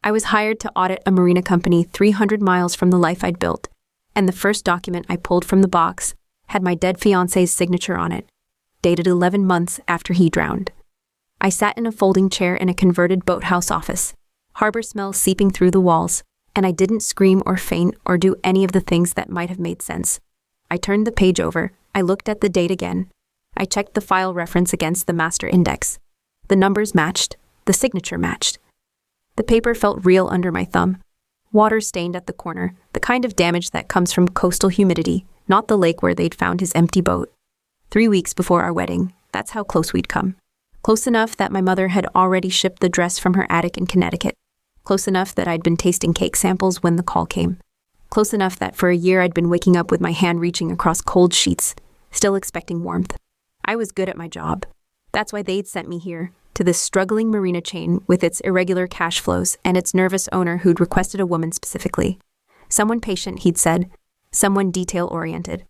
I was hired to audit a marina company 300 miles from the life I'd built, and the first document I pulled from the box had my dead fiancé's signature on it, dated 11 months after he drowned. I sat in a folding chair in a converted boathouse office, harbor smell seeping through the walls, and I didn't scream or faint or do any of the things that might have made sense. I turned the page over, I looked at the date again. I checked the file reference against the master index. The numbers matched, the signature matched. The paper felt real under my thumb. Water stained at the corner, the kind of damage that comes from coastal humidity, not the lake where they'd found his empty boat. 3 weeks before our wedding, that's how close we'd come. Close enough that my mother had already shipped the dress from her attic in Connecticut. Close enough that I'd been tasting cake samples when the call came. Close enough that for a year I'd been waking up with my hand reaching across cold sheets, still expecting warmth. I was good at my job. That's why they'd sent me here, to this struggling marina chain with its irregular cash flows and its nervous owner who'd requested a woman specifically. Someone patient, he'd said. Someone detail-oriented.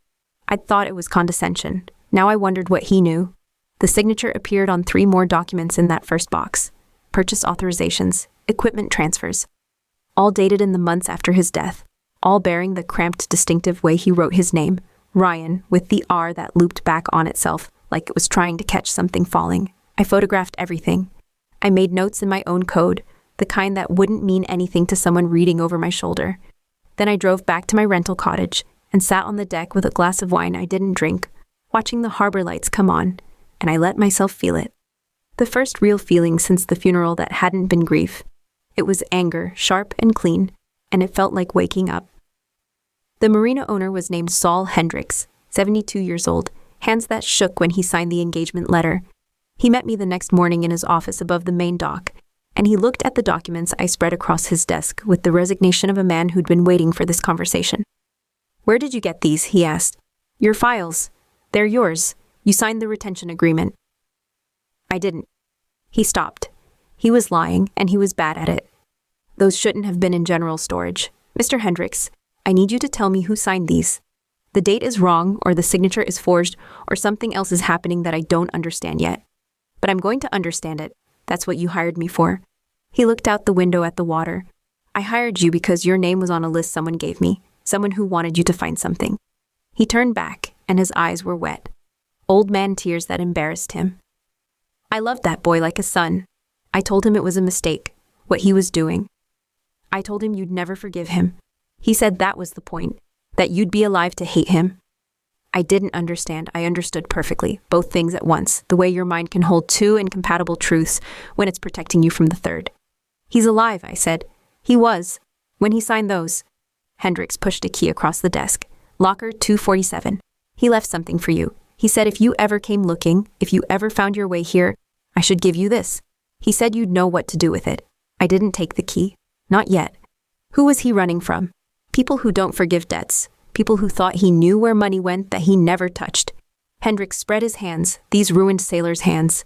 I'd thought it was condescension. Now I wondered what he knew. The signature appeared on 3 more documents in that first box. Purchase authorizations, equipment transfers. All dated in the months after his death. All bearing the cramped, distinctive way he wrote his name, Ryan, with the R that looped back on itself like it was trying to catch something falling. I photographed everything. I made notes in my own code, the kind that wouldn't mean anything to someone reading over my shoulder. Then I drove back to my rental cottage and sat on the deck with a glass of wine I didn't drink, watching the harbor lights come on, and I let myself feel it. The first real feeling since the funeral that hadn't been grief. It was anger, sharp and clean, and it felt like waking up. The marina owner was named Saul Hendricks, 72 years old, hands that shook when he signed the engagement letter. He met me the next morning in his office above the main dock, and he looked at the documents I spread across his desk with the resignation of a man who'd been waiting for this conversation. "Where did you get these?" he asked. "Your files. They're yours. You signed the retention agreement." I didn't. He stopped. He was lying, and he was bad at it. "Those shouldn't have been in general storage. Mr. Hendricks, I need you to tell me who signed these. The date is wrong, or the signature is forged, or something else is happening that I don't understand yet. But I'm going to understand it. That's what you hired me for." He looked out the window at the water. "I hired you because your name was on a list someone gave me, someone who wanted you to find something." He turned back, and his eyes were wet. Old man tears that embarrassed him. I loved that boy like a son. I told him it was a mistake, what he was doing. I told him you'd never forgive him. He said that was the point, that you'd be alive to hate him. I didn't understand. I understood perfectly, both things at once, the way your mind can hold 2 incompatible truths when it's protecting you from the third. "He's alive," I said. "He was. When he signed those." Hendricks pushed a key across the desk. "Locker 247. He left something for you. He said if you ever came looking, if you ever found your way here, I should give you this. He said you'd know what to do with it." I didn't take the key. Not yet. Who was he running from? People who don't forgive debts. People who thought he knew where money went that he never touched. Hendricks spread his hands, these ruined sailors' hands.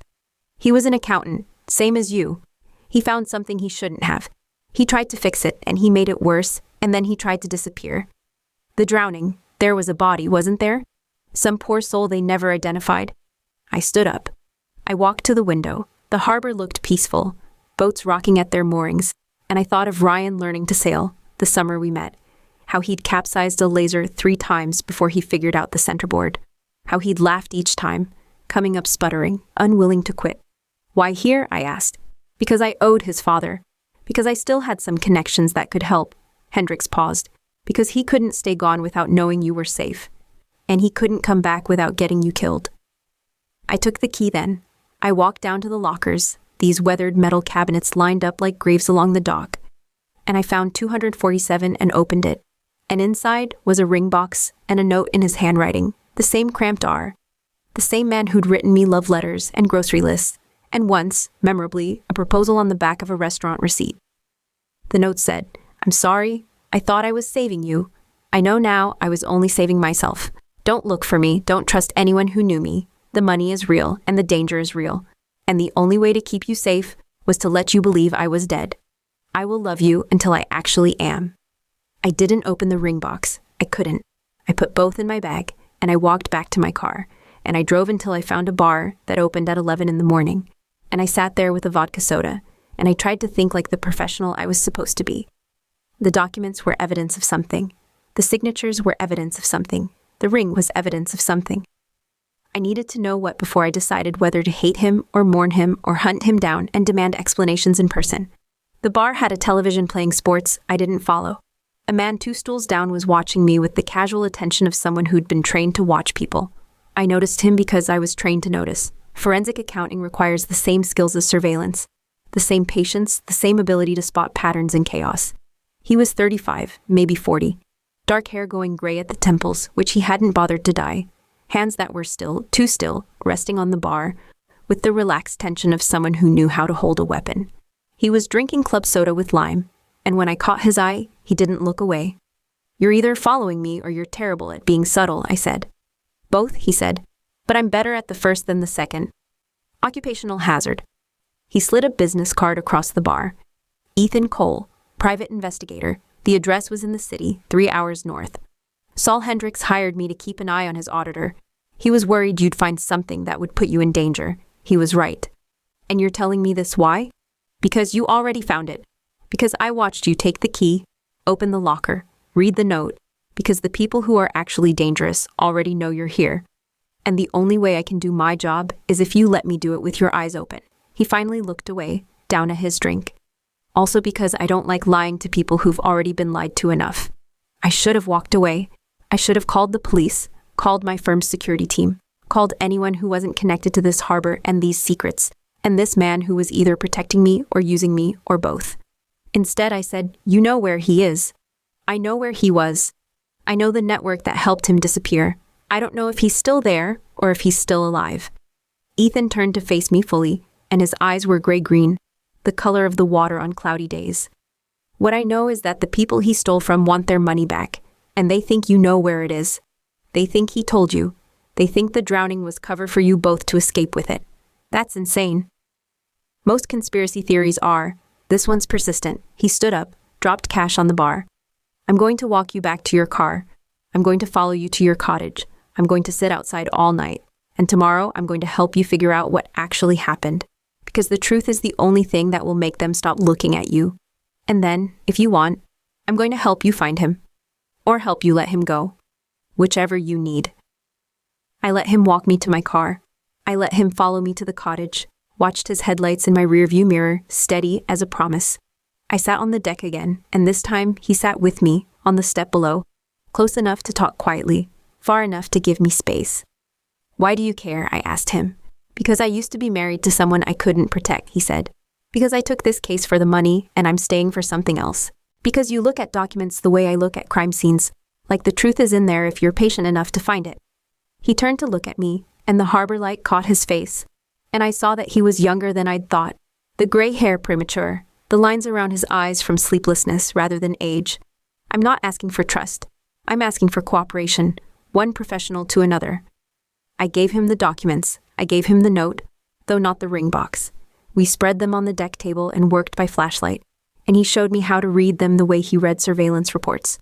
"He was an accountant, same as you. He found something he shouldn't have. He tried to fix it, and he made it worse, and then he tried to disappear. The drowning, there was a body, wasn't there? Some poor soul they never identified." I stood up. I walked to the window. The harbor looked peaceful, boats rocking at their moorings, and I thought of Ryan learning to sail, the summer we met. How he'd capsized a laser 3 times before he figured out the centerboard. How he'd laughed each time, coming up sputtering, unwilling to quit. "Why here?" I asked. "Because I owed his father. Because I still had some connections that could help." Hendricks paused. "Because he couldn't stay gone without knowing you were safe. And he couldn't come back without getting you killed." I took the key then. I walked down to the lockers, these weathered metal cabinets lined up like graves along the dock. And I found 247 and opened it. And inside was a ring box and a note in his handwriting, the same cramped R. The same man who'd written me love letters and grocery lists, and once, memorably, a proposal on the back of a restaurant receipt. The note said, "I'm sorry. I thought I was saving you. I know now I was only saving myself. Don't look for me. Don't trust anyone who knew me. The money is real, and the danger is real. And the only way to keep you safe was to let you believe I was dead. I will love you until I actually am." I didn't open the ring box. I couldn't. I put both in my bag, and I walked back to my car, and I drove until I found a bar that opened at 11 in the morning, and I sat there with a vodka soda, and I tried to think like the professional I was supposed to be. The documents were evidence of something. The signatures were evidence of something. The ring was evidence of something. I needed to know what before I decided whether to hate him or mourn him or hunt him down and demand explanations in person. The bar had a television playing sports I didn't follow. A man 2 stools down was watching me with the casual attention of someone who'd been trained to watch people. I noticed him because I was trained to notice. Forensic accounting requires the same skills as surveillance, the same patience, the same ability to spot patterns in chaos. He was 35, maybe 40. Dark hair going gray at the temples, which he hadn't bothered to dye. Hands that were still, too still, resting on the bar, with the relaxed tension of someone who knew how to hold a weapon. He was drinking club soda with lime, and when I caught his eye, he didn't look away. "You're either following me or you're terrible at being subtle," I said. "Both," he said, "but I'm better at the first than the second." Occupational hazard. He slid a business card across the bar. Ethan Cole, private investigator. The address was in the city, 3 hours north. Saul Hendricks hired me to keep an eye on his auditor. He was worried you'd find something that would put you in danger. He was right. "And you're telling me this why?" "Because you already found it. Because I watched you take the key, open the locker, read the note. Because the people who are actually dangerous already know you're here. And the only way I can do my job is if you let me do it with your eyes open." He finally looked away, down at his drink. "Also because I don't like lying to people who've already been lied to enough. I should have walked away. I should have called the police, called my firm's security team, called anyone who wasn't connected to this harbor and these secrets, and this man who was either protecting me or using me or both. Instead, I said, you know where he is. I know where he was. I know the network that helped him disappear. I don't know if he's still there or if he's still alive." Ethan turned to face me fully, and his eyes were gray-green, the color of the water on cloudy days. "What I know is that the people he stole from want their money back, and they think you know where it is. They think he told you. They think the drowning was cover for you both to escape with it. That's insane. Most conspiracy theories are. This one's persistent." He stood up, dropped cash on the bar. "I'm going to walk you back to your car. I'm going to follow you to your cottage. I'm going to sit outside all night. And tomorrow I'm going to help you figure out what actually happened. Because the truth is the only thing that will make them stop looking at you. And then, if you want, I'm going to help you find him. Or help you let him go. Whichever you need." I let him walk me to my car. I let him follow me to the cottage, watched his headlights in my rearview mirror, steady as a promise. I sat on the deck again, and this time he sat with me, on the step below, close enough to talk quietly, far enough to give me space. "Why do you care?" I asked him. "Because I used to be married to someone I couldn't protect," he said. "Because I took this case for the money, and I'm staying for something else. Because you look at documents the way I look at crime scenes, like the truth is in there if you're patient enough to find it." He turned to look at me, and the harbor light caught his face, and I saw that he was younger than I'd thought. The gray hair premature, the lines around his eyes from sleeplessness rather than age. I'm not asking for trust. I'm asking for cooperation, one professional to another. I gave him the documents. I gave him the note, though not the ring box. We spread them on the deck table and worked by flashlight, and he showed me how to read them the way he read surveillance reports,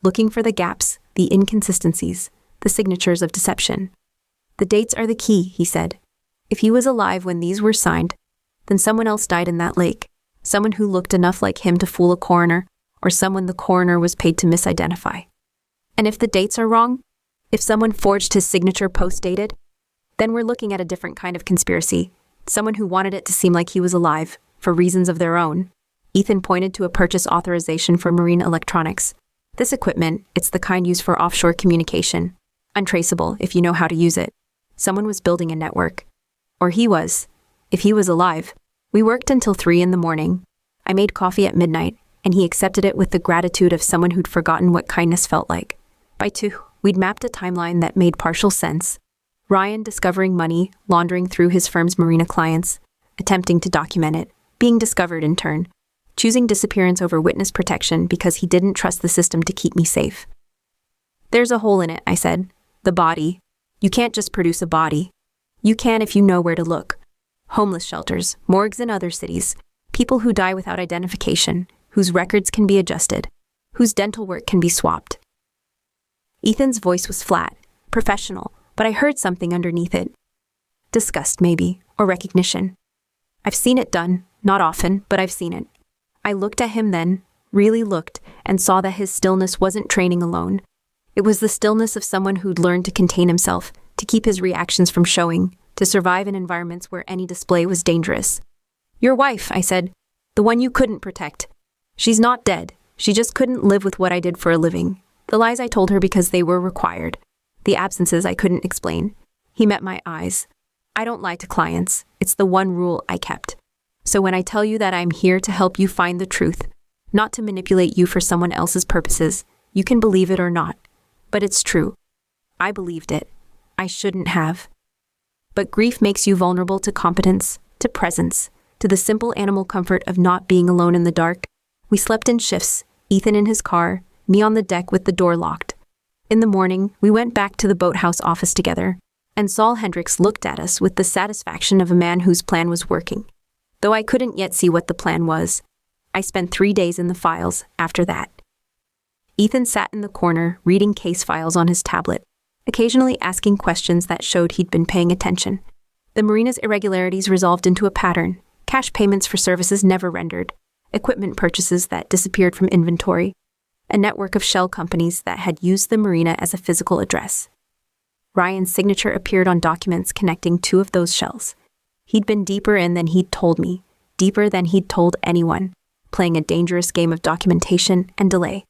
looking for the gaps, the inconsistencies, the signatures of deception. "The dates are the key," he said. "If he was alive when these were signed, then someone else died in that lake, someone who looked enough like him to fool a coroner, or someone the coroner was paid to misidentify. And if the dates are wrong, if someone forged his signature post-dated, then we're looking at a different kind of conspiracy, someone who wanted it to seem like he was alive, for reasons of their own." Ethan pointed to a purchase authorization for marine electronics. "This equipment, it's the kind used for offshore communication. Untraceable if you know how to use it. Someone was building a network. Or he was. If he was alive. We worked until 3 in the morning. I made coffee at midnight, and he accepted it with the gratitude of someone who'd forgotten what kindness felt like. By 2, we'd mapped a timeline that made partial sense. Ryan discovering money, laundering through his firm's marina clients, attempting to document it, being discovered in turn, choosing disappearance over witness protection because he didn't trust the system to keep me safe. "There's a hole in it," I said. "The body. You can't just produce a body. You can if you know where to look. Homeless shelters, morgues in other cities, people who die without identification, whose records can be adjusted, whose dental work can be swapped." Ethan's voice was flat, professional, but I heard something underneath it. Disgust, maybe, or recognition. I've seen it done, not often, but I've seen it. I looked at him then, really looked, and saw that his stillness wasn't training alone. It was the stillness of someone who'd learned to contain himself, to keep his reactions from showing, to survive in environments where any display was dangerous. Your wife, I said, the one you couldn't protect. She's not dead. She just couldn't live with what I did for a living. The lies I told her because they were required. The absences I couldn't explain. He met my eyes. I don't lie to clients. It's the one rule I kept. So when I tell you that I'm here to help you find the truth, not to manipulate you for someone else's purposes, you can believe it or not. But it's true. I believed it. I shouldn't have. But grief makes you vulnerable to competence, to presence, to the simple animal comfort of not being alone in the dark. We slept in shifts, Ethan in his car, me on the deck with the door locked. In the morning, we went back to the boathouse office together, and Saul Hendricks looked at us with the satisfaction of a man whose plan was working. Though I couldn't yet see what the plan was, I spent 3 days in the files after that. Ethan sat in the corner, reading case files on his tablet, occasionally asking questions that showed he'd been paying attention. The marina's irregularities resolved into a pattern: cash payments for services never rendered, equipment purchases that disappeared from inventory, a network of shell companies that had used the marina as a physical address. Ryan's signature appeared on documents connecting 2 of those shells. He'd been deeper in than he'd told me, deeper than he'd told anyone, playing a dangerous game of documentation and delay.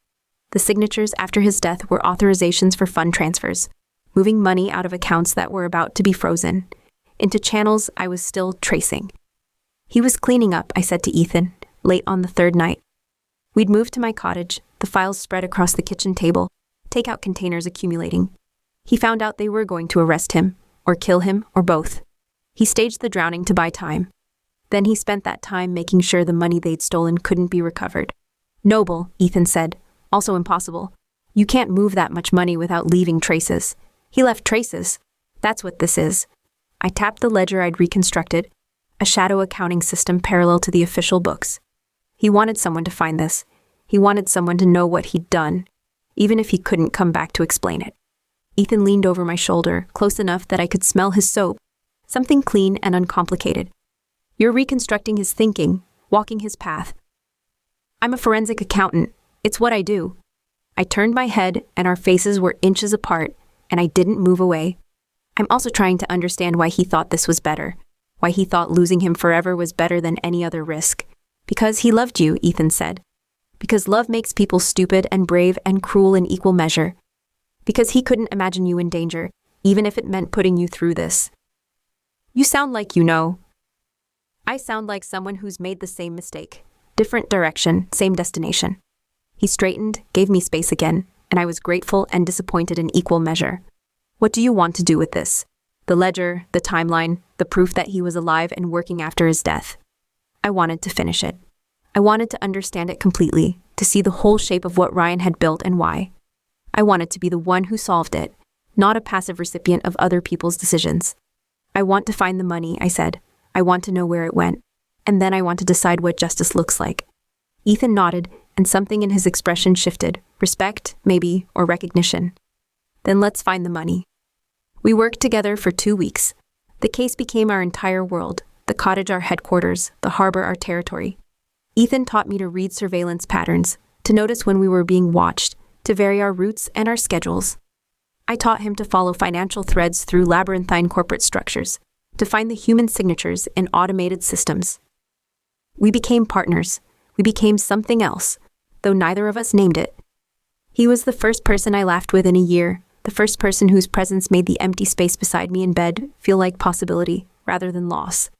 The signatures after his death were authorizations for fund transfers, moving money out of accounts that were about to be frozen, into channels I was still tracing. He was cleaning up, I said to Ethan, late on the 3rd night. We'd moved to my cottage, the files spread across the kitchen table, takeout containers accumulating. He found out they were going to arrest him, or kill him, or both. He staged the drowning to buy time. Then he spent that time making sure the money they'd stolen couldn't be recovered. Noble, Ethan said. Also impossible. You can't move that much money without leaving traces. He left traces. That's what this is. I tapped the ledger I'd reconstructed, a shadow accounting system parallel to the official books. He wanted someone to find this. He wanted someone to know what he'd done, even if he couldn't come back to explain it. Ethan leaned over my shoulder, close enough that I could smell his soap, something clean and uncomplicated. You're reconstructing his thinking, walking his path. I'm a forensic accountant. It's what I do. I turned my head, and our faces were inches apart, and I didn't move away. I'm also trying to understand why he thought this was better, why he thought losing him forever was better than any other risk. Because he loved you, Ethan said. Because love makes people stupid and brave and cruel in equal measure. Because he couldn't imagine you in danger, even if it meant putting you through this. You sound like you know. I sound like someone who's made the same mistake. Different direction, same destination. He straightened, gave me space again, and I was grateful and disappointed in equal measure. What do you want to do with this? The ledger, the timeline, the proof that he was alive and working after his death. I wanted to finish it. I wanted to understand it completely, to see the whole shape of what Ryan had built and why. I wanted to be the one who solved it, not a passive recipient of other people's decisions. I want to find the money, I said. I want to know where it went. And then I want to decide what justice looks like. Ethan nodded, and something in his expression shifted. Respect, maybe, or recognition. Then let's find the money. We worked together for 2 weeks. The case became our entire world, the cottage our headquarters, the harbor our territory. Ethan taught me to read surveillance patterns, to notice when we were being watched, to vary our routes and our schedules. I taught him to follow financial threads through labyrinthine corporate structures, to find the human signatures in automated systems. We became partners. We became something else, though neither of us named it. He was the first person I laughed with in a year, the first person whose presence made the empty space beside me in bed feel like possibility rather than loss.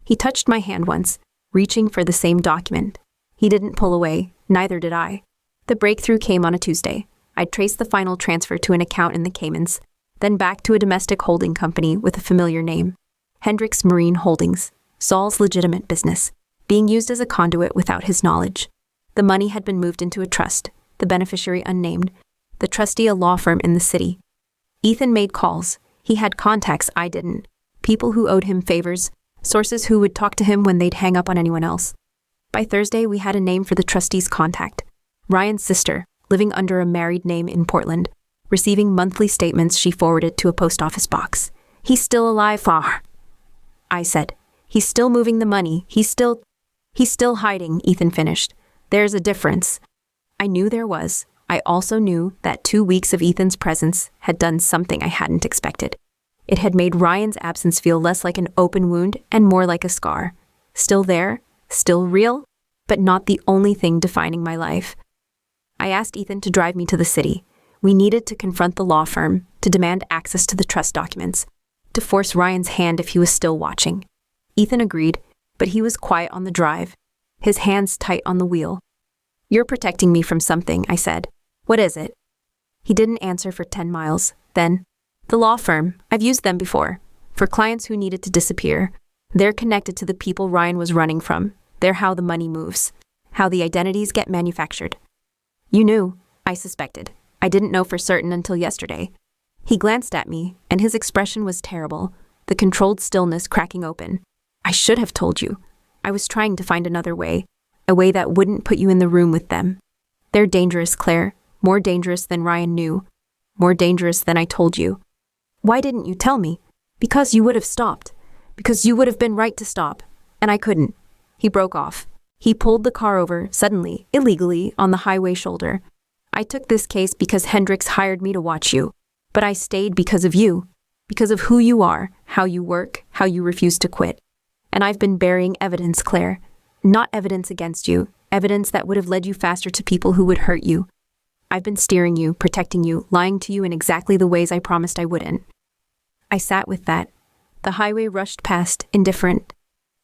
He touched my hand once, reaching for the same document. He didn't pull away, neither did I. The breakthrough came on a Tuesday. I'd traced the final transfer to an account in the Caymans, then back to a domestic holding company with a familiar name. Hendricks Marine Holdings, Saul's legitimate business, being used as a conduit without his knowledge. The money had been moved into a trust, the beneficiary unnamed, the trustee a law firm in the city. Ethan made calls. He had contacts I didn't, people who owed him favors, sources who would talk to him when they'd hang up on anyone else. By Thursday, we had a name for the trustee's contact. Ryan's sister, living under a married name in Portland, receiving monthly statements she forwarded to a post office box. He's still alive, I said. He's still moving the money. He's still hiding, Ethan finished. There's a difference. I knew there was. I also knew that 2 weeks of Ethan's presence had done something I hadn't expected. It had made Ryan's absence feel less like an open wound and more like a scar. Still there, still real, but not the only thing defining my life. I asked Ethan to drive me to the city. We needed to confront the law firm, to demand access to the trust documents, to force Ryan's hand if he was still watching. Ethan agreed, but he was quiet on the drive, his hands tight on the wheel. You're protecting me from something, I said. What is it? He didn't answer for 10 miles. Then, the law firm, I've used them before. For clients who needed to disappear. They're connected to the people Ryan was running from. They're how the money moves, how the identities get manufactured. You knew, I suspected. I didn't know for certain until yesterday. He glanced at me, and his expression was terrible, the controlled stillness cracking open. I should have told you. I was trying to find another way, a way that wouldn't put you in the room with them. They're dangerous, Claire, more dangerous than Ryan knew, more dangerous than I told you. Why didn't you tell me? Because you would have stopped. Because you would have been right to stop. And I couldn't. He broke off. He pulled the car over, suddenly, illegally, on the highway shoulder. I took this case because Hendricks hired me to watch you. But I stayed because of you. Because of who you are, how you work, how you refuse to quit. And I've been burying evidence, Claire. Not evidence against you. Evidence that would have led you faster to people who would hurt you. I've been steering you, protecting you, lying to you in exactly the ways I promised I wouldn't. I sat with that. The highway rushed past, indifferent.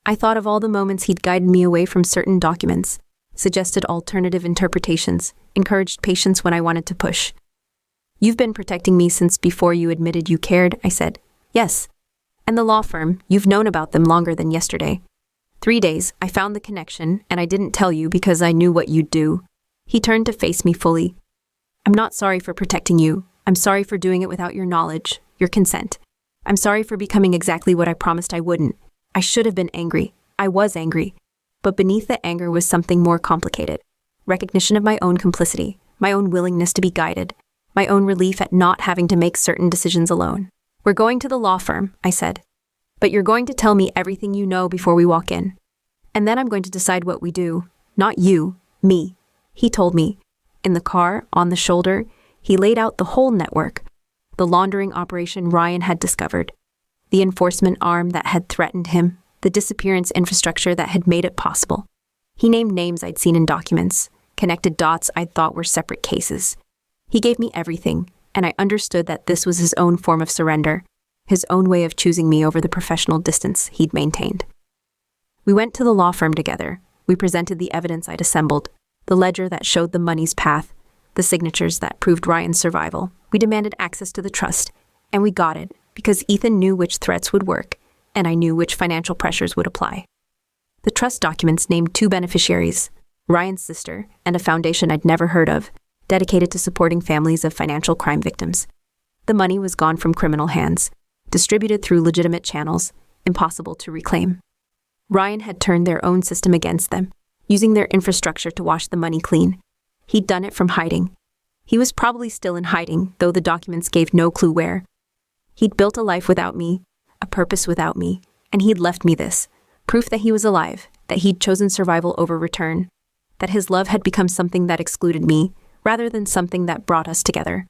I thought of all the moments he'd guided me away from certain documents, suggested alternative interpretations, encouraged patience when I wanted to push. You've been protecting me since before you admitted you cared, I said. Yes. And the law firm, you've known about them longer than yesterday. 3 days, I found the connection, and I didn't tell you because I knew what you'd do. He turned to face me fully. I'm not sorry for protecting you. I'm sorry for doing it without your knowledge, your consent. I'm sorry for becoming exactly what I promised I wouldn't. I should have been angry. I was angry. But beneath the anger was something more complicated. Recognition of my own complicity, my own willingness to be guided, my own relief at not having to make certain decisions alone. We're going to the law firm, I said. But you're going to tell me everything you know before we walk in. And then I'm going to decide what we do. Not you, me. He told me. In the car, on the shoulder, he laid out the whole network. The laundering operation Ryan had discovered. The enforcement arm that had threatened him. The disappearance infrastructure that had made it possible. He named names I'd seen in documents, connected dots I'd thought were separate cases. He gave me everything, and I understood that this was his own form of surrender, his own way of choosing me over the professional distance he'd maintained. We went to the law firm together. We presented the evidence I'd assembled, the ledger that showed the money's path, the signatures that proved Ryan's survival. We demanded access to the trust, and we got it because Ethan knew which threats would work, and I knew which financial pressures would apply. The trust documents named 2 beneficiaries, Ryan's sister and a foundation I'd never heard of, dedicated to supporting families of financial crime victims. The money was gone from criminal hands, distributed through legitimate channels, impossible to reclaim. Ryan had turned their own system against them, using their infrastructure to wash the money clean. He'd done it from hiding. He was probably still in hiding, though the documents gave no clue where. He'd built a life without me, a purpose without me, and he'd left me this, proof that he was alive, that he'd chosen survival over return, that his love had become something that excluded me, rather than something that brought us together.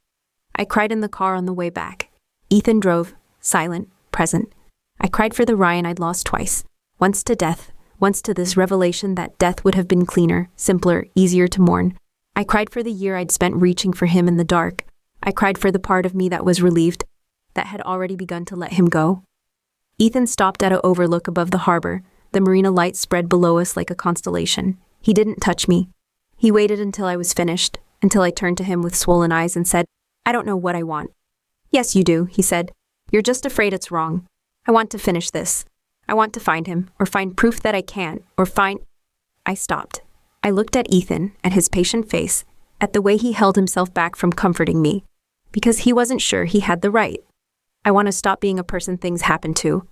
I cried in the car on the way back. Ethan drove, silent, present. I cried for the Ryan I'd lost twice, once to death, once to this revelation that death would have been cleaner, simpler, easier to mourn. I cried for the year I'd spent reaching for him in the dark. I cried for the part of me that was relieved, that had already begun to let him go. Ethan stopped at an overlook above the harbor. The marina light spread below us like a constellation. He didn't touch me. He waited until I was finished, until I turned to him with swollen eyes and said, I don't know what I want. Yes, you do, he said. You're just afraid it's wrong. I want to finish this. I want to find him, or find proof that I can't, or find... I stopped. I looked at Ethan, at his patient face, at the way he held himself back from comforting me, because he wasn't sure he had the right. I want to stop being a person things happen to.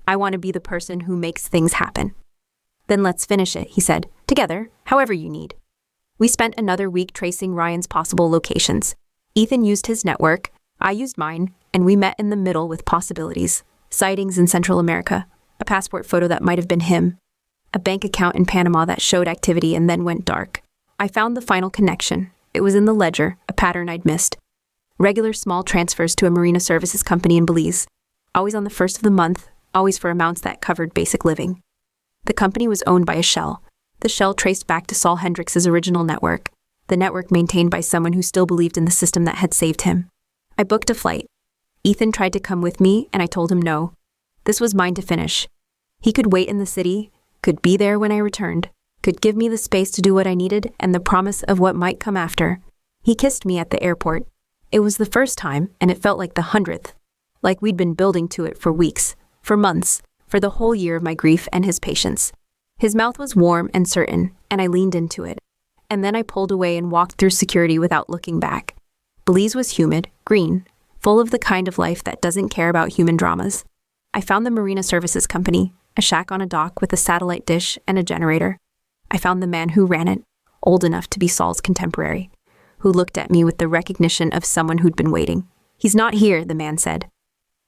I want to be the person who makes things happen. Then let's finish it, he said, together, however you need. We spent another week tracing Ryan's possible locations. Ethan used his network, I used mine, and we met in the middle with possibilities. Sightings in Central America, a passport photo that might have been him, a bank account in Panama that showed activity and then went dark. I found the final connection. It was in the ledger, a pattern I'd missed. Regular small transfers to a marina services company in Belize, always on the first of the month, always for amounts that covered basic living. The company was owned by a shell. The shell traced back to Saul Hendricks' original network, the network maintained by someone who still believed in the system that had saved him. I booked a flight. Ethan tried to come with me, and I told him no. This was mine to finish. He could wait in the city, could be there when I returned, could give me the space to do what I needed and the promise of what might come after. He kissed me at the airport. It was the first time, and it felt like the 100th, like we'd been building to it for weeks, for months, for the whole year of my grief and his patience. His mouth was warm and certain, and I leaned into it. And then I pulled away and walked through security without looking back. Belize was humid, green, full of the kind of life that doesn't care about human dramas. I found the Marina Services Company, a shack on a dock with a satellite dish and a generator. I found the man who ran it, old enough to be Saul's contemporary, who looked at me with the recognition of someone who'd been waiting. "He's not here," the man said.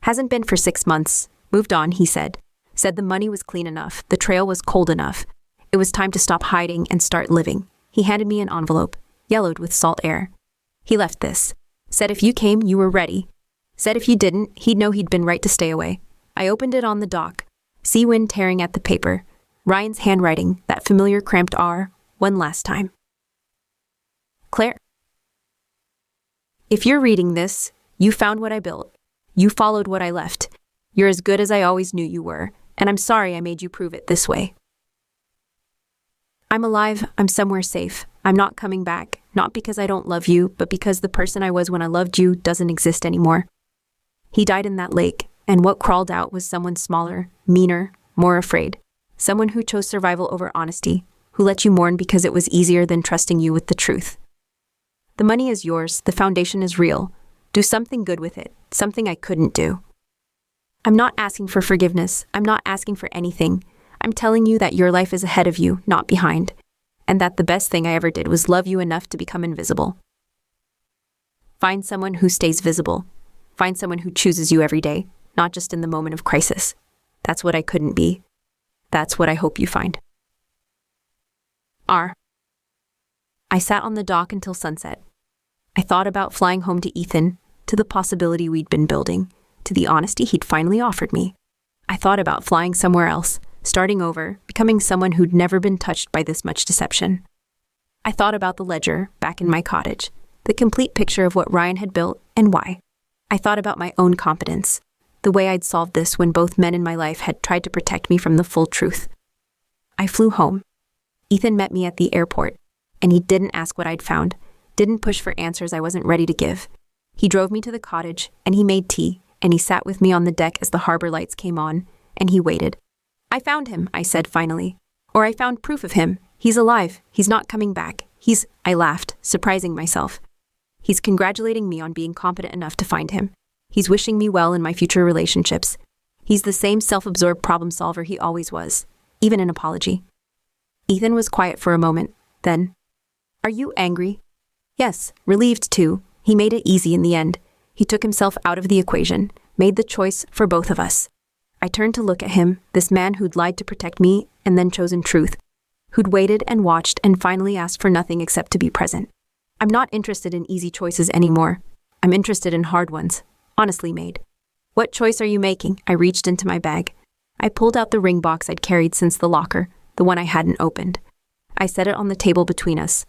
"Hasn't been for 6 months. Moved on," he said. Said the money was clean enough, the trail was cold enough. It was time to stop hiding and start living. He handed me an envelope, yellowed with salt air. He left this. Said if you came, you were ready. Said if you didn't, he'd know he'd been right to stay away. I opened it on the dock. Sea wind tearing at the paper. Ryan's handwriting, that familiar cramped R, one last time. Claire. If you're reading this, you found what I built. You followed what I left. You're as good as I always knew you were, and I'm sorry I made you prove it this way. I'm alive, I'm somewhere safe. I'm not coming back, not because I don't love you, but because the person I was when I loved you doesn't exist anymore. He died in that lake, and what crawled out was someone smaller, meaner, more afraid. Someone who chose survival over honesty, who let you mourn because it was easier than trusting you with the truth. The money is yours, the foundation is real. Do something good with it, something I couldn't do. I'm not asking for forgiveness, I'm not asking for anything. I'm telling you that your life is ahead of you, not behind, and that the best thing I ever did was love you enough to become invisible. Find someone who stays visible. Find someone who chooses you every day, not just in the moment of crisis. That's what I couldn't be. That's what I hope you find. R. I sat on the dock until sunset. I thought about flying home to Ethan, to the possibility we'd been building, to the honesty he'd finally offered me. I thought about flying somewhere else, starting over, becoming someone who'd never been touched by this much deception. I thought about the ledger back in my cottage, the complete picture of what Ryan had built and why. I thought about my own competence, the way I'd solved this when both men in my life had tried to protect me from the full truth. I flew home. Ethan met me at the airport, and he didn't ask what I'd found, didn't push for answers I wasn't ready to give. He drove me to the cottage, and he made tea, and he sat with me on the deck as the harbor lights came on, and he waited. I found him, I said finally. Or I found proof of him. He's alive. He's not coming back. I laughed, surprising myself. He's congratulating me on being competent enough to find him. He's wishing me well in my future relationships. He's the same self-absorbed problem solver he always was, even in apology. Ethan was quiet for a moment, then, "Are you angry?" Yes, relieved too. He made it easy in the end. He took himself out of the equation, made the choice for both of us. I turned to look at him, this man who'd lied to protect me and then chosen truth, who'd waited and watched and finally asked for nothing except to be present. I'm not interested in easy choices anymore. I'm interested in hard ones, honestly made. What choice are you making? I reached into my bag. I pulled out the ring box I'd carried since the locker, the one I hadn't opened. I set it on the table between us.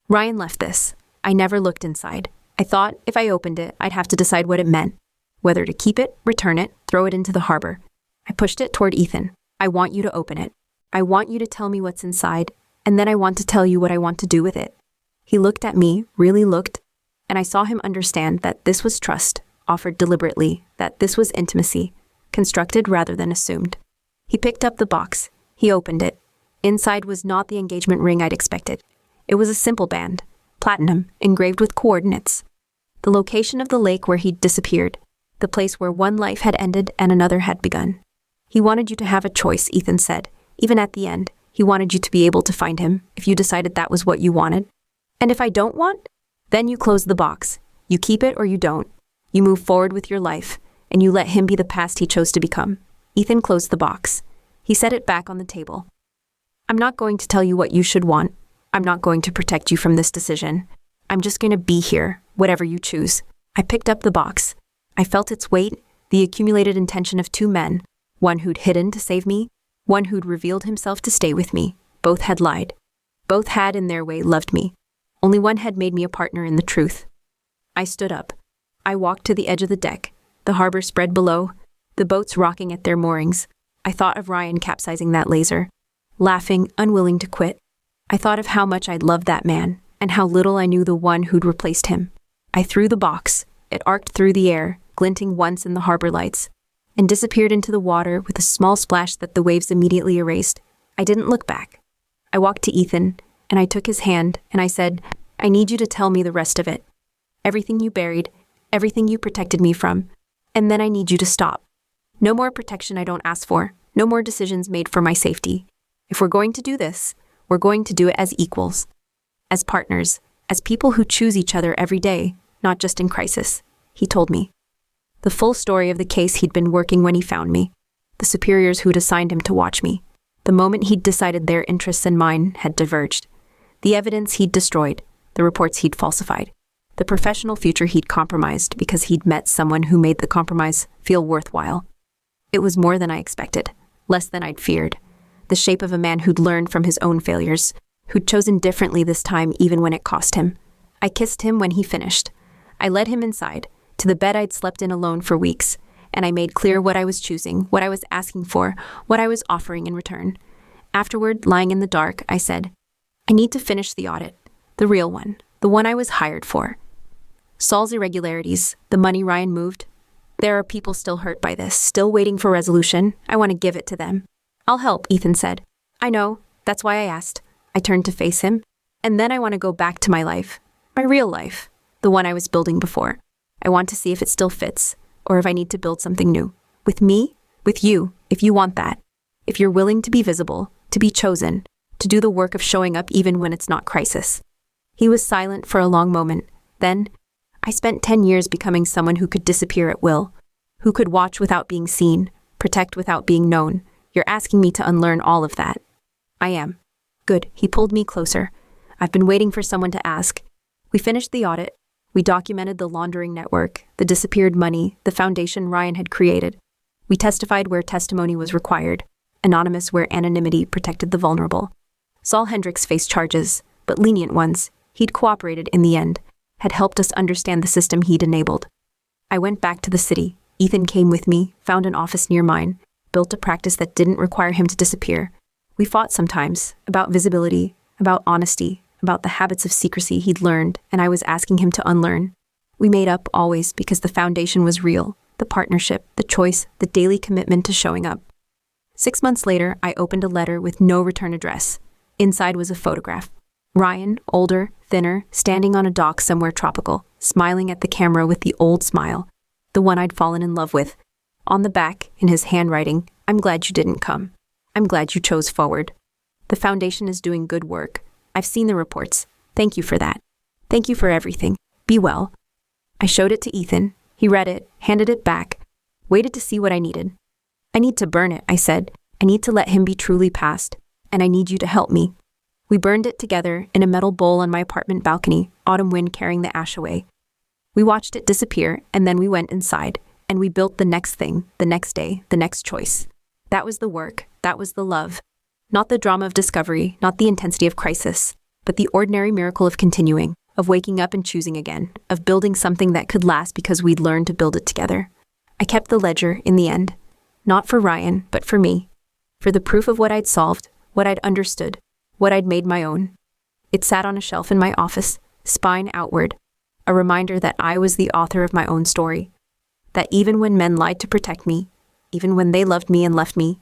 Ryan left this. I never looked inside. I thought if I opened it, I'd have to decide what it meant, whether to keep it, return it, throw it into the harbor. I pushed it toward Ethan. I want you to open it. I want you to tell me what's inside, and then I want to tell you what I want to do with it. He looked at me, really looked, and I saw him understand that this was trust, offered deliberately, that this was intimacy, constructed rather than assumed. He picked up the box. He opened it. Inside was not the engagement ring I'd expected. It was a simple band, platinum, engraved with coordinates. The location of the lake where he'd disappeared, the place where one life had ended and another had begun. He wanted you to have a choice, Ethan said. Even at the end, he wanted you to be able to find him if you decided that was what you wanted. And if I don't want, then you close the box. You keep it or you don't. You move forward with your life, and you let him be the past he chose to become. Ethan closed the box. He set it back on the table. I'm not going to tell you what you should want. I'm not going to protect you from this decision. I'm just going to be here, whatever you choose. I picked up the box. I felt its weight, the accumulated intention of two men, one who'd hidden to save me, one who'd revealed himself to stay with me. Both had lied. Both had, in their way, loved me. Only one had made me a partner in the truth. I stood up. I walked to the edge of the deck. The harbor spread below, the boats rocking at their moorings. I thought of Ryan capsizing that laser, laughing, unwilling to quit. I thought of how much I'd loved that man, and how little I knew the one who'd replaced him. I threw the box. It arced through the air, glinting once in the harbor lights, and disappeared into the water with a small splash that the waves immediately erased. I didn't look back. I walked to Ethan, and I took his hand, and I said, I need you to tell me the rest of it. Everything you buried, everything you protected me from, and then I need you to stop. No more protection I don't ask for, no more decisions made for my safety. If we're going to do this, we're going to do it as equals, as partners, as people who choose each other every day, not just in crisis, he told me. The full story of the case he'd been working when he found me, the superiors who'd assigned him to watch me, the moment he'd decided their interests and mine had diverged, the evidence he'd destroyed, the reports he'd falsified, the professional future he'd compromised because he'd met someone who made the compromise feel worthwhile. It was more than I expected, less than I'd feared, the shape of a man who'd learned from his own failures, who'd chosen differently this time even when it cost him. I kissed him when he finished. I led him inside, to the bed I'd slept in alone for weeks, and I made clear what I was choosing, what I was asking for, what I was offering in return. Afterward, lying in the dark, I said, I need to finish the audit, the real one, the one I was hired for. Saul's irregularities, the money Ryan moved. There are people still hurt by this, still waiting for resolution. I want to give it to them. I'll help, Ethan said. I know, that's why I asked. I turned to face him. And then I want to go back to my life, my real life, the one I was building before. I want to see if it still fits, or if I need to build something new. With me, with you, if you want that. If you're willing to be visible, to be chosen, to do the work of showing up even when it's not crisis. He was silent for a long moment. Then, I spent 10 years becoming someone who could disappear at will, who could watch without being seen, protect without being known. You're asking me to unlearn all of that. I am. Good, he pulled me closer. I've been waiting for someone to ask. We finished the audit. We documented the laundering network, the disappeared money, the foundation Ryan had created. We testified where testimony was required, anonymous where anonymity protected the vulnerable. Saul Hendricks faced charges, but lenient ones. He'd cooperated in the end, had helped us understand the system he'd enabled. I went back to the city. Ethan came with me, found an office near mine, built a practice that didn't require him to disappear. We fought sometimes, about visibility, about honesty, about the habits of secrecy he'd learned, and I was asking him to unlearn. We made up always because the foundation was real, the partnership, the choice, the daily commitment to showing up. 6 months later, I opened a letter with no return address. Inside was a photograph. Ryan, older, thinner, standing on a dock somewhere tropical, smiling at the camera with the old smile, the one I'd fallen in love with. On the back, in his handwriting, I'm glad you didn't come. I'm glad you chose forward. The foundation is doing good work. I've seen the reports. Thank you for that. Thank you for everything. Be well. I showed it to Ethan. He read it, handed it back, waited to see what I needed. I need to burn it, I said. I need to let him be truly past, and I need you to help me. We burned it together in a metal bowl on my apartment balcony, autumn wind carrying the ash away. We watched it disappear, and then we went inside, and we built the next thing, the next day, the next choice. That was the work, that was the love. Not the drama of discovery, not the intensity of crisis, but the ordinary miracle of continuing, of waking up and choosing again, of building something that could last because we'd learned to build it together. I kept the ledger in the end, not for Ryan, but for me, for the proof of what I'd solved, what I'd understood, what I'd made my own. It sat on a shelf in my office, spine outward, a reminder that I was the author of my own story, that even when men lied to protect me, even when they loved me and left me,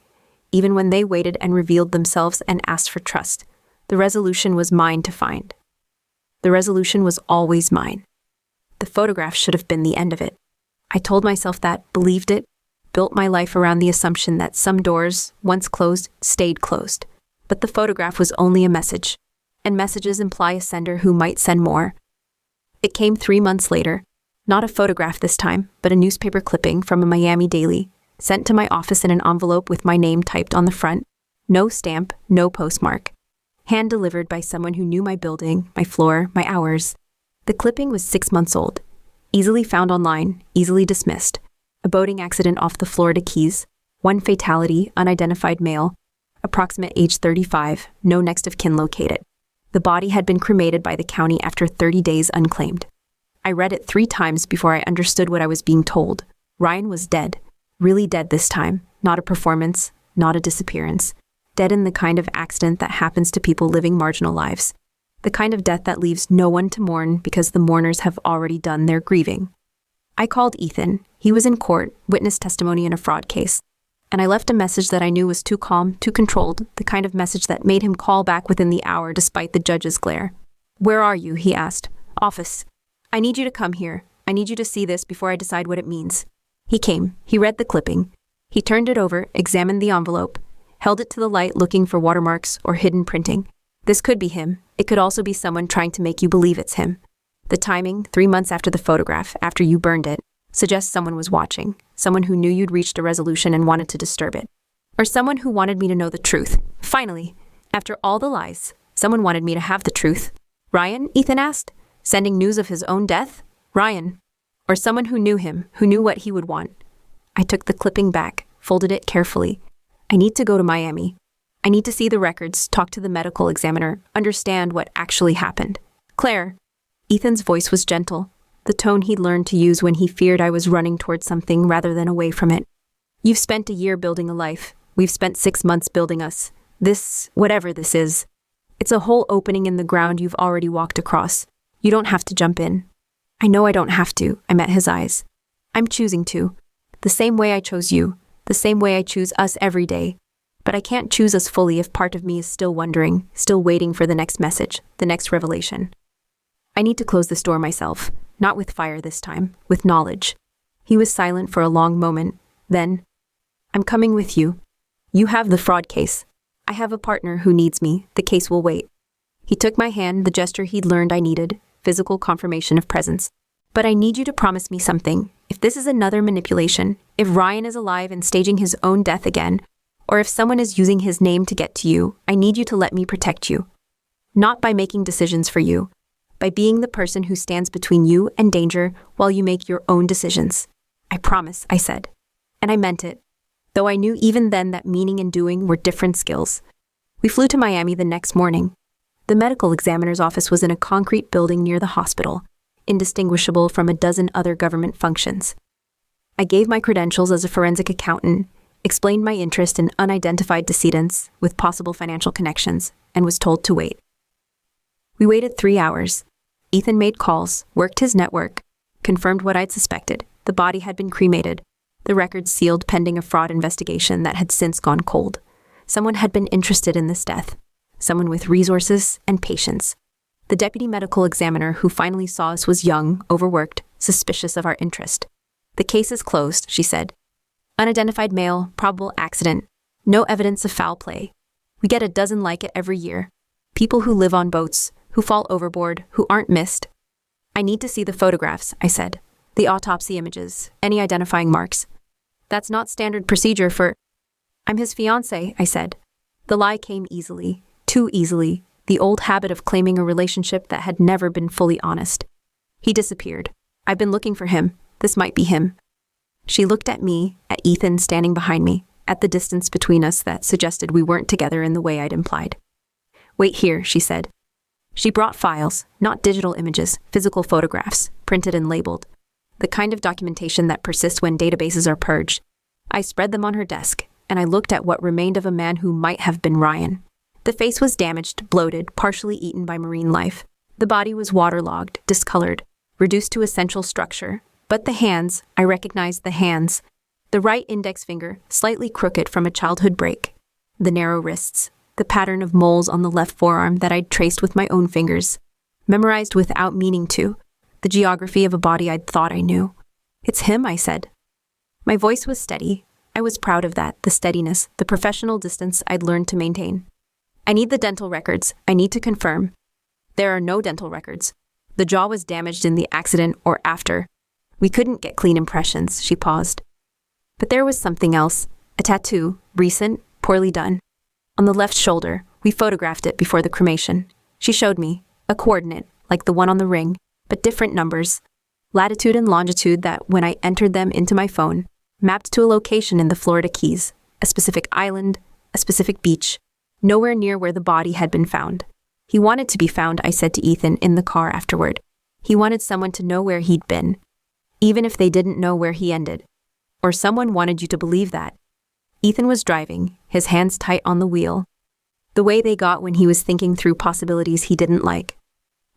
even when they waited and revealed themselves and asked for trust, the resolution was mine to find. The resolution was always mine. The photograph should have been the end of it. I told myself that, believed it, built my life around the assumption that some doors, once closed, stayed closed. But the photograph was only a message, and messages imply a sender who might send more. It came 3 months later, not a photograph this time, but a newspaper clipping from a Miami daily, sent to my office in an envelope with my name typed on the front. No stamp, no postmark. Hand-delivered by someone who knew my building, my floor, my hours. The clipping was 6 months old. Easily found online, easily dismissed. A boating accident off the Florida Keys. 1 fatality, unidentified male. Approximate age 35, no next of kin located. The body had been cremated by the county after 30 days unclaimed. I read it 3 times before I understood what I was being told. Ryan was dead. Really dead this time. Not a performance, not a disappearance. Dead in the kind of accident that happens to people living marginal lives. The kind of death that leaves no one to mourn because the mourners have already done their grieving. I called Ethan. He was in court, witness testimony in a fraud case. And I left a message that I knew was too calm, too controlled, the kind of message that made him call back within the hour despite the judge's glare. "Where are you?" he asked. "Office. I need you to come here. I need you to see this before I decide what it means." He came. He read the clipping. He turned it over, examined the envelope, held it to the light looking for watermarks or hidden printing. This could be him. It could also be someone trying to make you believe it's him. The timing, 3 months after the photograph, after you burned it, suggests someone was watching, someone who knew you'd reached a resolution and wanted to disturb it. Or someone who wanted me to know the truth. Finally, after all the lies, someone wanted me to have the truth. Ryan? Ethan asked. Sending news of his own death? Ryan. Or someone who knew him, who knew what he would want. I took the clipping back, folded it carefully. I need to go to Miami. I need to see the records, talk to the medical examiner, understand what actually happened. Claire. Ethan's voice was gentle, the tone he'd learned to use when he feared I was running towards something rather than away from it. You've spent a year building a life. We've spent 6 months building us. This, whatever this is, it's a whole opening in the ground you've already walked across. You don't have to jump in. I know I don't have to. I met his eyes. I'm choosing to. The same way I chose you. The same way I choose us every day. But I can't choose us fully if part of me is still wondering, still waiting for the next message, the next revelation. I need to close this door myself, not with fire this time, with knowledge. He was silent for a long moment. Then, "I'm coming with you. You have the fraud case. I have a partner who needs me. The case will wait." He took my hand, the gesture he'd learned I needed, physical confirmation of presence. "But I need you to promise me something. If this is another manipulation, if Ryan is alive and staging his own death again, or if someone is using his name to get to you, I need you to let me protect you. Not by making decisions for you, by being the person who stands between you and danger while you make your own decisions." "I promise," I said. And I meant it, though I knew even then that meaning and doing were different skills. We flew to Miami the next morning. The medical examiner's office was in a concrete building near the hospital, indistinguishable from a dozen other government functions. I gave my credentials as a forensic accountant, explained my interest in unidentified decedents with possible financial connections, and was told to wait. We waited 3 hours. Ethan made calls, worked his network, confirmed what I'd suspected. The body had been cremated, the records sealed pending a fraud investigation that had since gone cold. Someone had been interested in this death, someone with resources and patience. The deputy medical examiner who finally saw us was young, overworked, suspicious of our interest. "The case is closed," she said. "Unidentified male, probable accident. No evidence of foul play. We get a dozen like it every year. People who live on boats, who fall overboard, who aren't missed." "I need to see the photographs," I said. "The autopsy images, any identifying marks." "That's not standard procedure for—" "I'm his fiancé," I said. The lie came easily, too easily, the old habit of claiming a relationship that had never been fully honest. "He disappeared. I've been looking for him. This might be him." She looked at me, at Ethan standing behind me, at the distance between us that suggested we weren't together in the way I'd implied. "Wait here," she said. She brought files, not digital images, physical photographs, printed and labeled. The kind of documentation that persists when databases are purged. I spread them on her desk, and I looked at what remained of a man who might have been Ryan. The face was damaged, bloated, partially eaten by marine life. The body was waterlogged, discolored, reduced to essential structure. But the hands, I recognized the hands. The right index finger, slightly crooked from a childhood break. The narrow wrists. The pattern of moles on the left forearm that I'd traced with my own fingers. Memorized without meaning to. The geography of a body I'd thought I knew. "It's him," I said. My voice was steady. I was proud of that, the steadiness, the professional distance I'd learned to maintain. "I need the dental records. I need to confirm." "There are no dental records. The jaw was damaged in the accident or after. We couldn't get clean impressions," she paused. But there was something else, a tattoo, recent, poorly done. On the left shoulder, we photographed it before the cremation. She showed me, a coordinate, like the one on the ring, but different numbers. Latitude and longitude that, when I entered them into my phone, mapped to a location in the Florida Keys, a specific island, a specific beach, nowhere near where the body had been found. He wanted to be found, I said to Ethan in the car afterward. He wanted someone to know where he'd been, even if they didn't know where he ended. Or someone wanted you to believe that. Ethan was driving, his hands tight on the wheel, the way they got when he was thinking through possibilities he didn't like.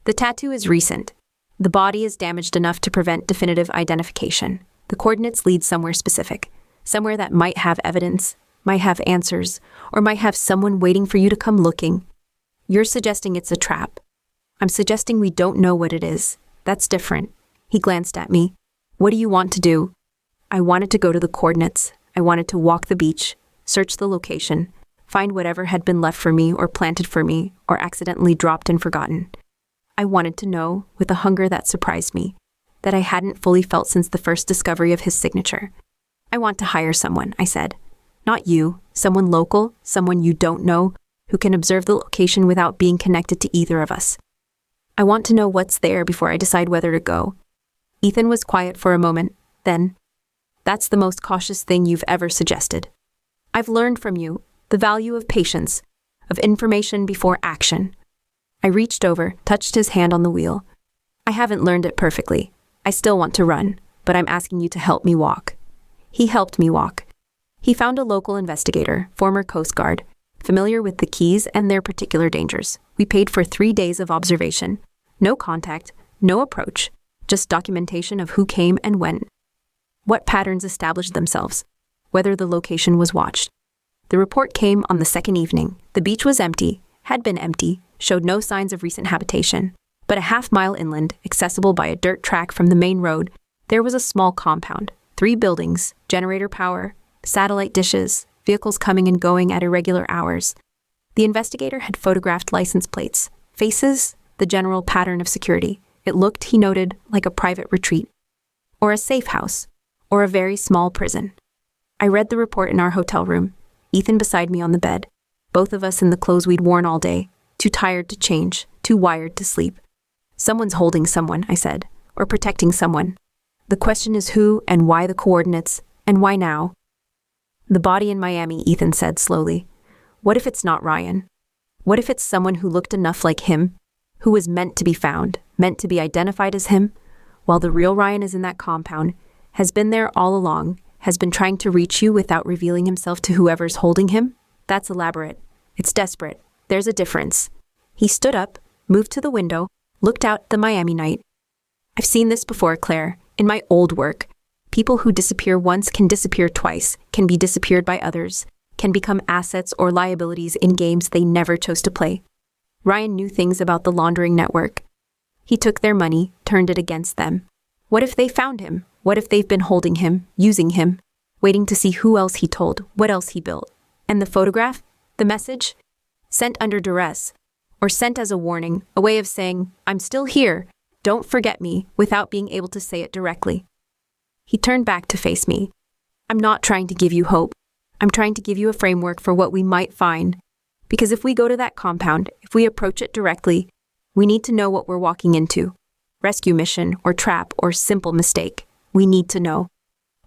The tattoo is recent. The body is damaged enough to prevent definitive identification. The coordinates lead somewhere specific, somewhere that might have evidence, might have answers, or might have someone waiting for you to come looking. You're suggesting it's a trap. I'm suggesting we don't know what it is. That's different. He glanced at me. What do you want to do? I wanted to go to the coordinates. I wanted to walk the beach, search the location, find whatever had been left for me or planted for me or accidentally dropped and forgotten. I wanted to know, with a hunger that surprised me, that I hadn't fully felt since the first discovery of his signature. I want to hire someone, I said. Not you, someone local, someone you don't know, who can observe the location without being connected to either of us. I want to know what's there before I decide whether to go. Ethan was quiet for a moment, then, that's the most cautious thing you've ever suggested. I've learned from you the value of patience, of information before action. I reached over, touched his hand on the wheel. I haven't learned it perfectly. I still want to run, but I'm asking you to help me walk. He helped me walk. He found a local investigator, former Coast Guard, familiar with the Keys and their particular dangers. We paid for 3 days of observation. No contact, no approach, just documentation of who came and when. What patterns established themselves, whether the location was watched. The report came on the second evening. The beach was empty, had been empty, showed no signs of recent habitation. But a half-mile inland, accessible by a dirt track from the main road, there was a small compound, 3 buildings, generator power, satellite dishes, vehicles coming and going at irregular hours. The investigator had photographed license plates, faces, the general pattern of security. It looked, he noted, like a private retreat, or a safe house, or a very small prison. I read the report in our hotel room, Ethan beside me on the bed, both of us in the clothes we'd worn all day, too tired to change, too wired to sleep. Someone's holding someone, I said, or protecting someone. The question is who and why the coordinates, and why now? The body in Miami, Ethan said slowly. What if it's not Ryan? What if it's someone who looked enough like him, who was meant to be found, meant to be identified as him, while the real Ryan is in that compound, has been there all along, has been trying to reach you without revealing himself to whoever's holding him? That's elaborate. It's desperate. There's a difference. He stood up, moved to the window, looked out at the Miami night. I've seen this before, Claire, in my old work. People who disappear once can disappear twice, can be disappeared by others, can become assets or liabilities in games they never chose to play. Ryan knew things about the laundering network. He took their money, turned it against them. What if they found him? What if they've been holding him, using him, waiting to see who else he told, what else he built? And the photograph? The message? Sent under duress, or sent as a warning, a way of saying, I'm still here, don't forget me, without being able to say it directly. He turned back to face me. I'm not trying to give you hope. I'm trying to give you a framework for what we might find. Because if we go to that compound, if we approach it directly, we need to know what we're walking into. Rescue mission, or trap, or simple mistake. We need to know.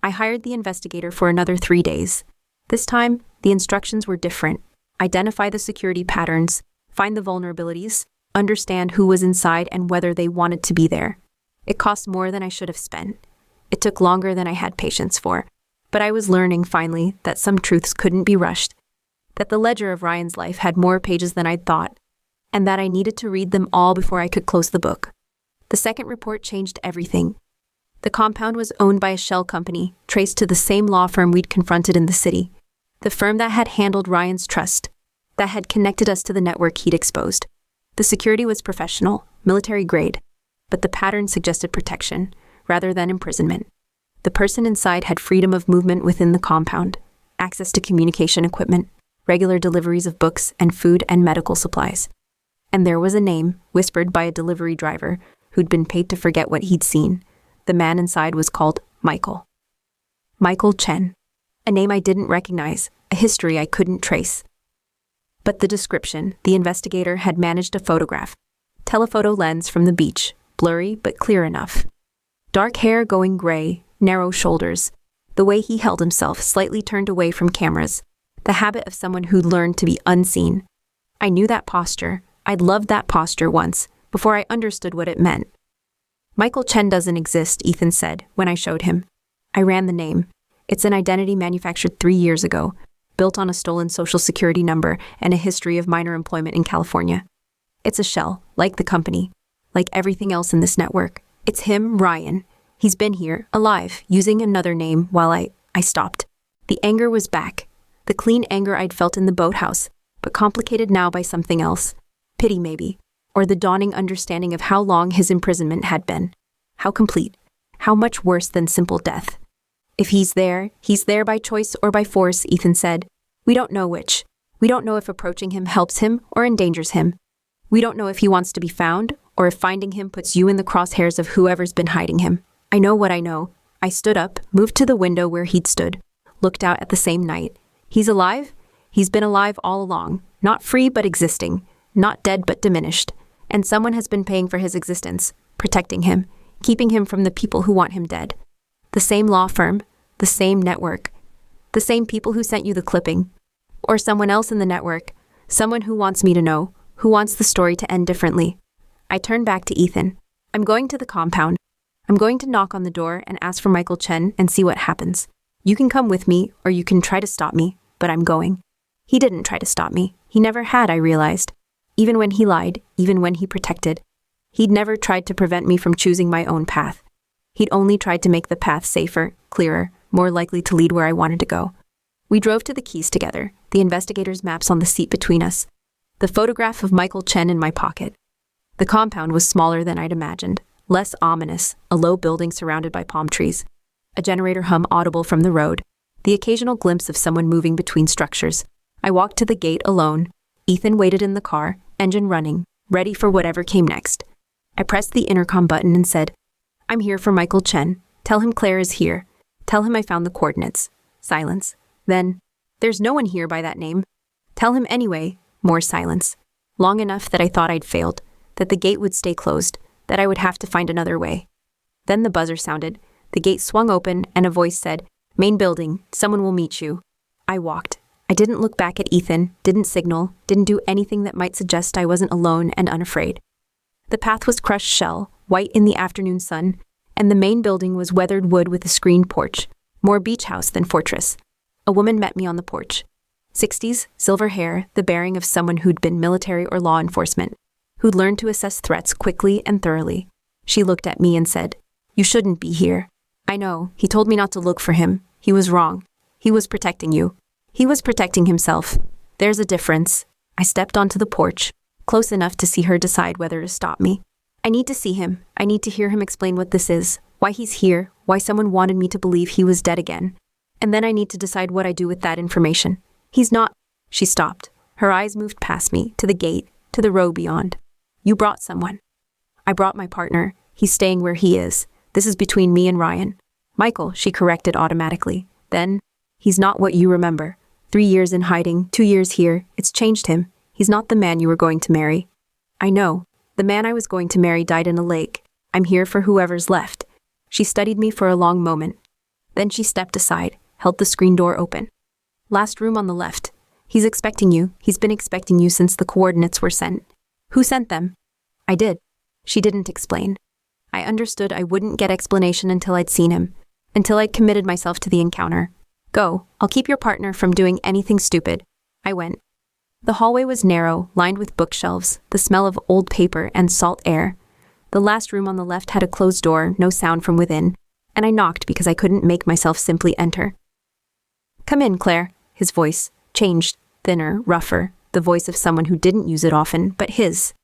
I hired the investigator for another 3 days. This time, the instructions were different. Identify the security patterns, find the vulnerabilities, understand who was inside and whether they wanted to be there. It cost more than I should have spent. It took longer than I had patience for. But I was learning, finally, that some truths couldn't be rushed, that the ledger of Ryan's life had more pages than I'd thought, and that I needed to read them all before I could close the book. The second report changed everything. The compound was owned by a shell company, traced to the same law firm we'd confronted in the city, the firm that had handled Ryan's trust, that had connected us to the network he'd exposed. The security was professional, military grade, but the pattern suggested protection, rather than imprisonment. The person inside had freedom of movement within the compound, access to communication equipment, regular deliveries of books and food and medical supplies. And there was a name, whispered by a delivery driver, who'd been paid to forget what he'd seen. The man inside was called Michael. Michael Chen. A name I didn't recognize, a history I couldn't trace. But the description, the investigator had managed to photograph. Telephoto lens from the beach, blurry but clear enough. Dark hair going gray, narrow shoulders. The way he held himself, slightly turned away from cameras. The habit of someone who'd learned to be unseen. I knew that posture. I'd loved that posture once, before I understood what it meant. Michael Chen doesn't exist, Ethan said, when I showed him. I ran the name. It's an identity manufactured 3 years ago, built on a stolen social security number and a history of minor employment in California. It's a shell, like the company, like everything else in this network. It's him, Ryan. He's been here, alive, using another name while I stopped. The anger was back. The clean anger I'd felt in the boathouse, but complicated now by something else. Pity, maybe. Or the dawning understanding of how long his imprisonment had been. How complete. How much worse than simple death. If he's there by choice or by force, Ethan said. We don't know which. We don't know if approaching him helps him or endangers him. We don't know if he wants to be found, or if finding him puts you in the crosshairs of whoever's been hiding him. I know what I know. I stood up, moved to the window where he'd stood, looked out at the same night. He's alive? He's been alive all along. Not free but existing. Not dead but diminished. And someone has been paying for his existence, protecting him, keeping him from the people who want him dead. The same law firm, the same network, the same people who sent you the clipping. Or someone else in the network, someone who wants me to know, who wants the story to end differently. I turned back to Ethan. I'm going to the compound. I'm going to knock on the door and ask for Michael Chen and see what happens. You can come with me, or you can try to stop me, but I'm going. He didn't try to stop me. He never had, I realized. Even when he lied, even when he protected. He'd never tried to prevent me from choosing my own path. He'd only tried to make the path safer, clearer, more likely to lead where I wanted to go. We drove to the Keys together, the investigator's maps on the seat between us, the photograph of Michael Chen in my pocket. The compound was smaller than I'd imagined, less ominous, a low building surrounded by palm trees, a generator hum audible from the road, the occasional glimpse of someone moving between structures. I walked to the gate alone. Ethan waited in the car, engine running, ready for whatever came next. I pressed the intercom button and said, I'm here for Michael Chen. Tell him Claire is here. Tell him I found the coordinates. Silence. Then, there's no one here by that name. Tell him anyway. More silence. Long enough that I thought I'd failed, that the gate would stay closed, that I would have to find another way. Then the buzzer sounded. The gate swung open and a voice said, Main building, someone will meet you. I walked. I didn't look back at Ethan, didn't signal, didn't do anything that might suggest I wasn't alone and unafraid. The path was crushed shell, white in the afternoon sun, and the main building was weathered wood with a screened porch, more beach house than fortress. A woman met me on the porch. 60s, silver hair, the bearing of someone who'd been military or law enforcement, who'd learned to assess threats quickly and thoroughly. She looked at me and said, You shouldn't be here. I know, he told me not to look for him. He was wrong. He was protecting you. He was protecting himself. There's a difference. I stepped onto the porch, close enough to see her decide whether to stop me. I need to see him. I need to hear him explain what this is, why he's here, why someone wanted me to believe he was dead again. And then I need to decide what I do with that information. He's not. She stopped. Her eyes moved past me, to the gate, to the row beyond. You brought someone. I brought my partner. He's staying where he is. This is between me and Ryan. Michael, she corrected automatically. Then, he's not what you remember. 3 years in hiding, 2 years here. It's changed him. He's not the man you were going to marry. I know. The man I was going to marry died in a lake. I'm here for whoever's left. She studied me for a long moment. Then she stepped aside, held the screen door open. Last room on the left. He's expecting you. He's been expecting you since the coordinates were sent. Who sent them? I did. She didn't explain. I understood I wouldn't get explanation until I'd seen him, until I'd committed myself to the encounter. Go. I'll keep your partner from doing anything stupid. I went. The hallway was narrow, lined with bookshelves, the smell of old paper and salt air. The last room on the left had a closed door, no sound from within, and I knocked because I couldn't make myself simply enter. Come in, Claire. His voice changed, thinner, rougher, the voice of someone who didn't use it often, but his.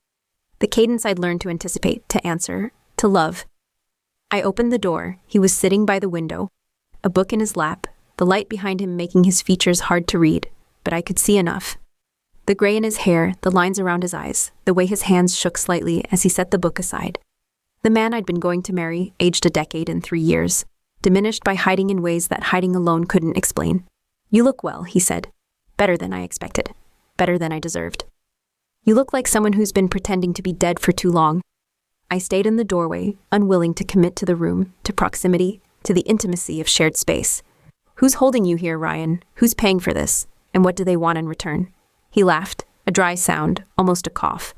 The cadence I'd learned to anticipate, to answer, to love. I opened the door. He was sitting by the window, a book in his lap, the light behind him making his features hard to read, but I could see enough. The gray in his hair, the lines around his eyes, the way his hands shook slightly as he set the book aside. The man I'd been going to marry, aged a decade and 3 years. diminished by hiding in ways that hiding alone couldn't explain. "You look well," he said. "Better than I expected. Better than I deserved. You look like someone who's been pretending to be dead for too long." I stayed in the doorway, unwilling to commit to the room, to proximity, to the intimacy of shared space. "Who's holding you here, Ryan? Who's paying for this? And what do they want in return?" He laughed, a dry sound, almost a cough.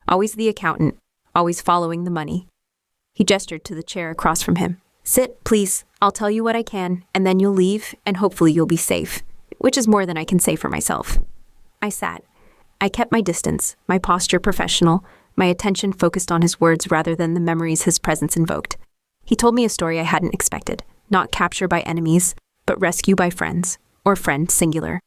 "Always the accountant, always following the money." He gestured to the chair across from him. "Sit, please. I'll tell you what I can, and then you'll leave, and hopefully you'll be safe, which is more than I can say for myself." I sat. I kept my distance, my posture professional, my attention focused on his words rather than the memories his presence invoked. He told me a story I hadn't expected, not capture by enemies, but rescue by friends, or friend singular.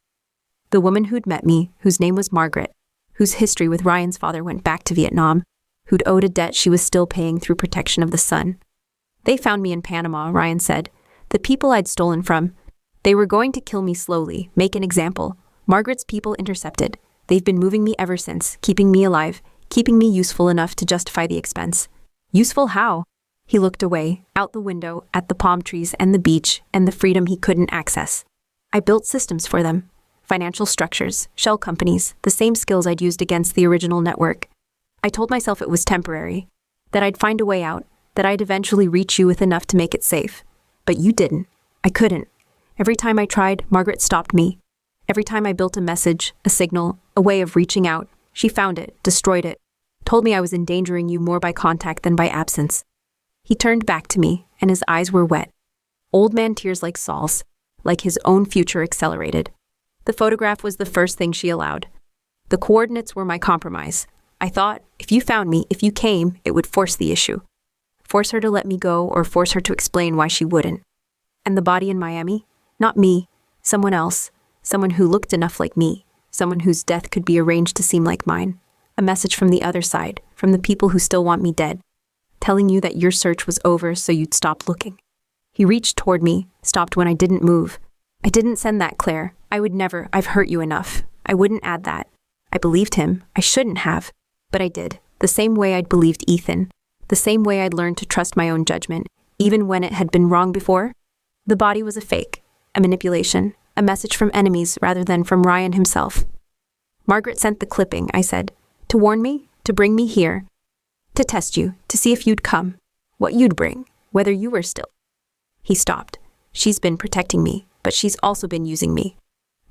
The woman who'd met me, whose name was Margaret, whose history with Ryan's father went back to Vietnam, who'd owed a debt she was still paying through protection of the son. "They found me in Panama," Ryan said. "The people I'd stolen from. They were going to kill me slowly, make an example. Margaret's people intercepted. They've been moving me ever since, keeping me alive, keeping me useful enough to justify the expense." "Useful how?" He looked away, out the window, at the palm trees and the beach and the freedom he couldn't access. "I built systems for them. Financial structures, shell companies, the same skills I'd used against the original network. I told myself it was temporary, that I'd find a way out, that I'd eventually reach you with enough to make it safe. But you didn't. I couldn't. Every time I tried, Margaret stopped me. Every time I built a message, a signal, a way of reaching out, she found it, destroyed it, told me I was endangering you more by contact than by absence." He turned back to me, and his eyes were wet. Old man tears like Saul's, like his own future accelerated. The photograph was the first thing she allowed. The coordinates were my compromise. I thought, if you found me, if you came, it would force the issue. Force her to let me go or force her to explain why she wouldn't. And the body in Miami? Not me. Someone else. Someone who looked enough like me. Someone whose death could be arranged to seem like mine. A message from the other side, from the people who still want me dead. Telling you that your search was over so you'd stop looking. He reached toward me, stopped when I didn't move. "I didn't send that, Claire. I would never. I've hurt you enough. I wouldn't add that." I believed him. I shouldn't have. But I did. The same way I'd believed Ethan. The same way I'd learned to trust my own judgment, even when it had been wrong before. The body was a fake, a manipulation, a message from enemies rather than from Ryan himself. "Margaret sent the clipping," I said, "to warn me, to bring me here, to test you, to see if you'd come, what you'd bring, whether you were still." He stopped. "She's been protecting me, but she's also been using me.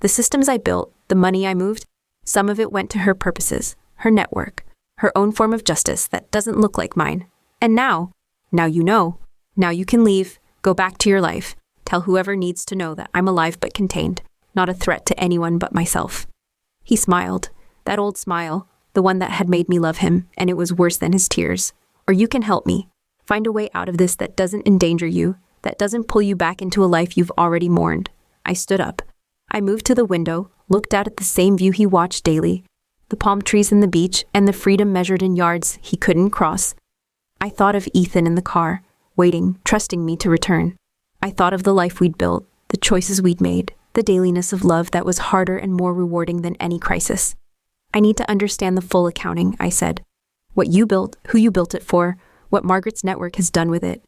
The systems I built, the money I moved, some of it went to her purposes, her network, her own form of justice that doesn't look like mine. And now you know. Now you can leave, go back to your life, tell whoever needs to know that I'm alive but contained, not a threat to anyone but myself." He smiled, that old smile, the one that had made me love him, and it was worse than his tears. "Or you can help me. Find a way out of this that doesn't endanger you, that doesn't pull you back into a life you've already mourned." I stood up. I moved to the window, looked out at the same view he watched daily, the palm trees and the beach and the freedom measured in yards he couldn't cross. I thought of Ethan in the car, waiting, trusting me to return. I thought of the life we'd built, the choices we'd made, the dailiness of love that was harder and more rewarding than any crisis. "I need to understand the full accounting," I said. "What you built, who you built it for, what Margaret's network has done with it.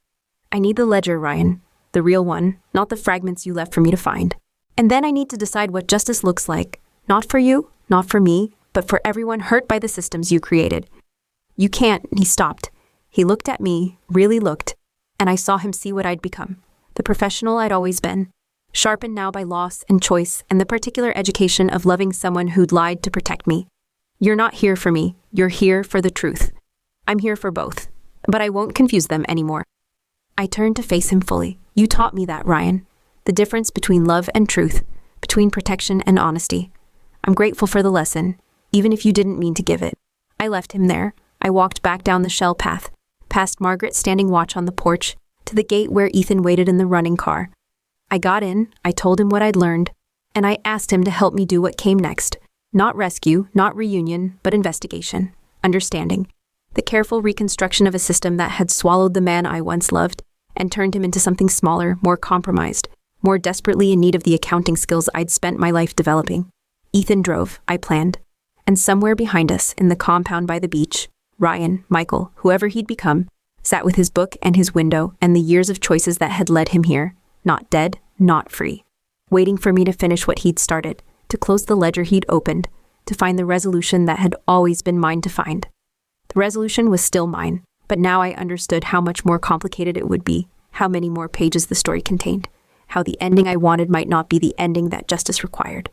I need the ledger, Ryan, the real one, not the fragments you left for me to find. And then I need to decide what justice looks like, not for you, not for me, but for everyone hurt by the systems you created." "You can't," he stopped. He looked at me, really looked, and I saw him see what I'd become, the professional I'd always been, sharpened now by loss and choice and the particular education of loving someone who'd lied to protect me. "You're not here for me, you're here for the truth. I'm here for both, but I won't confuse them anymore." I turned to face him fully. "You taught me that, Ryan. The difference between love and truth, between protection and honesty. I'm grateful for the lesson, even if you didn't mean to give it." I left him there. I walked back down the shell path, past Margaret standing watch on the porch, to the gate where Ethan waited in the running car. I got in, I told him what I'd learned, and I asked him to help me do what came next. Not rescue, not reunion, but investigation, understanding. The careful reconstruction of a system that had swallowed the man I once loved and turned him into something smaller, more compromised, more desperately in need of the accounting skills I'd spent my life developing. Ethan drove, I planned. And somewhere behind us, in the compound by the beach, Ryan, Michael, whoever he'd become, sat with his book and his window and the years of choices that had led him here, not dead, not free, waiting for me to finish what he'd started, to close the ledger he'd opened, to find the resolution that had always been mine to find. The resolution was still mine, but now I understood how much more complicated it would be, how many more pages the story contained, how the ending I wanted might not be the ending that justice required.